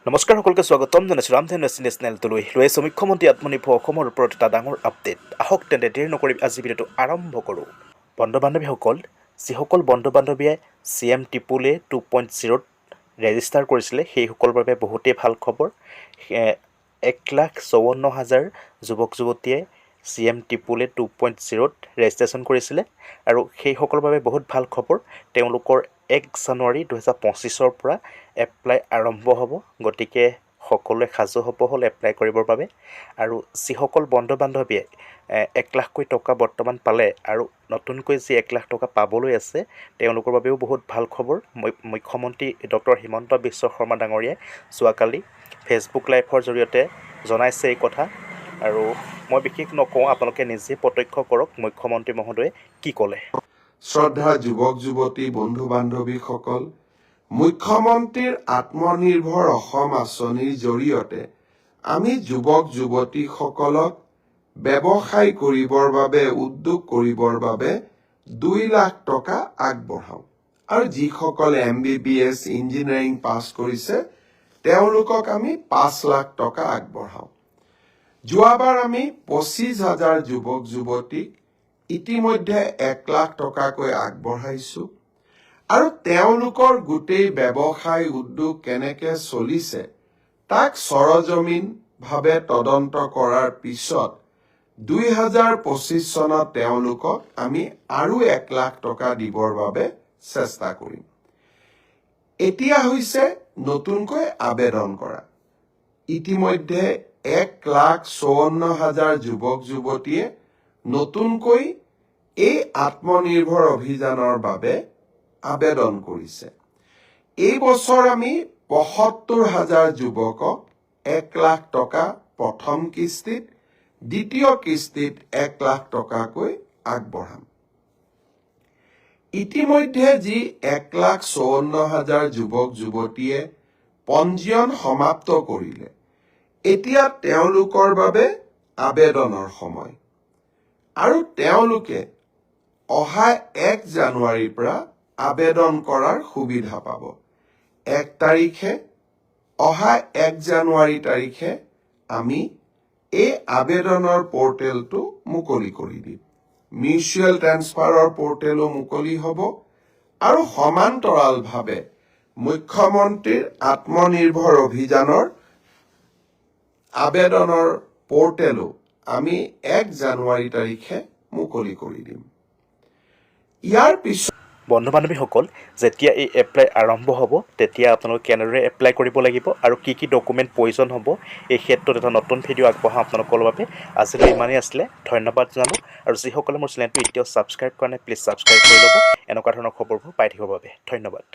নমস্কাৰ সকলকে স্বাগতম জনাইছোঁ ৰামধেন নেশ্যনেলটোলৈ লৈ আছোঁ মুখ্যমন্ত্ৰী আত্মনিৰ্ভৰ অসমৰ ওপৰত এটা ডাঙৰ আপডেট। আহক তেন্তে দেৰি নকৰি আজি ভিডিঅ'টো আৰম্ভ কৰোঁ। বন্ধু বান্ধৱীসকল, যিসকল বন্ধু বান্ধৱীয়ে CM টিপুলে 2.0ত ৰেজিষ্টাৰ কৰিছিলে সেইসকলৰ বাবে বহুতেই ভাল খবৰ। 1,54,000 যুৱক যুৱতীয়ে CM টিপুলে 2.0ত ৰেজিষ্ট্ৰেশ্যন কৰিছিলে আৰু সেইসকলৰ বাবে বহুত ভাল খবৰ। তেওঁলোকৰ 1 জানুৱাৰী 2025ৰ পৰা এপ্লাই আৰম্ভ হ'ব। গতিকে সকলোৱে সাজু হ'ব হ'ল এপ্লাই কৰিবৰ বাবে। আৰু যিসকল বন্ধু বান্ধৱীয়ে 1 লাখকৈ টকা বৰ্তমান পালে আৰু নতুনকৈ যি 1 লাখ টকা পাবলৈ আছে তেওঁলোকৰ বাবেও বহুত ভাল খবৰ। মুখ্যমন্ত্ৰী ডক্টৰ হিমন্ত বিশ্ব শৰ্মা ডাঙৰীয়াই যোৱাকালি ফেচবুক লাইভৰ জৰিয়তে জনাইছে এই কথা। আৰু মই বিশেষ নকওঁ, আপোনালোকে নিজে প্ৰত্যক্ষ কৰক মুখ্যমন্ত্ৰী মহোদয়ে কি ক'লে। শ্ৰদ্ধা যুৱক যুৱতী বন্ধু বান্ধৱীসকল, মুখ্যমন্ত্ৰীৰ আত্মনিৰ্ভৰ অসম আঁচনিৰ জৰিয়তে আমি যুৱক যুৱতীসকলক ব্যৱসায় কৰিবৰ বাবে উদ্যোগ কৰিবৰ বাবে 2 লাখ টকা আগবঢ়াওঁ। আৰু যিসকলে MBBS ইঞ্জিনিয়াৰিং পাছ কৰিছে তেওঁলোকক আমি 5 লাখ টকা আগবঢ়াওঁ। যোৱাবাৰ আমি 25,000 যুৱক যুৱতীক ইতিমধ্যে 1 লাখ টকাকৈ আগবঢ়াইছো। আৰু তেওঁলোকৰ গোটেই ব্যৱসায় উদ্যোগ কেনেকে চলিছে তাক সৰজমিনভাৱে তদন্ত কৰাৰ পিছত 2025 চনত তেওঁলোকক আমি আৰু 1 লাখ টকা দিবৰ বাবে চেষ্টা কৰিম। এতিয়া হৈছে নতুনকৈ আবেদন কৰা। ইতিমধ্যে 1,54,000 যুৱক যুৱতীয়ে নতুনকৈ এই আত্মনিৰ্ভৰ অভিযানৰ বাবে আবেদন কৰিছে। এই বছৰ আমি 75,000 যুৱকক 1 লাখ টকা প্ৰথম কিস্তিত, দ্বিতীয় কিস্তিত 1 লাখ টকাকৈ আগবঢ়াম। ইতিমধ্যে যি 1,54,000 যুৱক যুৱতীয়ে পঞ্জীয়ন সমাপ্ত কৰিলে, এতিয়া তেওঁলোকৰ বাবে আবেদনৰ সময়। আৰু তেওঁলোকে অহা 1 জানুৱাৰীৰ পৰা আবেদন কৰাৰ সুবিধা পাব। 1 জানুৱাৰী তাৰিখে আমি এই আবেদনৰ পৰ্টেলটো মুকলি কৰি দিম। মিউচুৱেল ট্ৰেন্সফাৰৰ পৰ্টেলো মুকলি হ'ব আৰু সমান্তৰালভাৱে মুখ্যমন্ত্ৰীৰ আত্মনিৰ্ভৰ অভিযানৰ আবেদনৰ পৰ্টেলো আমি 1 জানুৱাৰী তাৰিখে মুকলি কৰি দিম। ইয়াৰ পিছত বন্ধু বান্ধৱীসকল, যেতিয়া এই এপ্লাই আৰম্ভ হ'ব তেতিয়া আপোনালোকে কেনেদৰে এপ্লাই কৰিব লাগিব আৰু কি কি ডকুমেণ্ট প্ৰয়োজন হ'ব এই ক্ষেত্ৰত এটা নতুন ভিডিঅ' আগবঢ়াওঁ আপোনালোকৰ বাবে। আজিলৈ ইমানেই আছিলে, ধন্যবাদ জনালোঁ। আৰু যিসকলে মোৰ চেনেলটো এতিয়াও ছাবস্ক্ৰাইব কৰা নাই প্লিজ ছাবস্ক্ৰাইব কৰি ল'ব এনেকুৱা ধৰণৰ খবৰবোৰ পাই থাকিবৰ বাবে। ধন্যবাদ।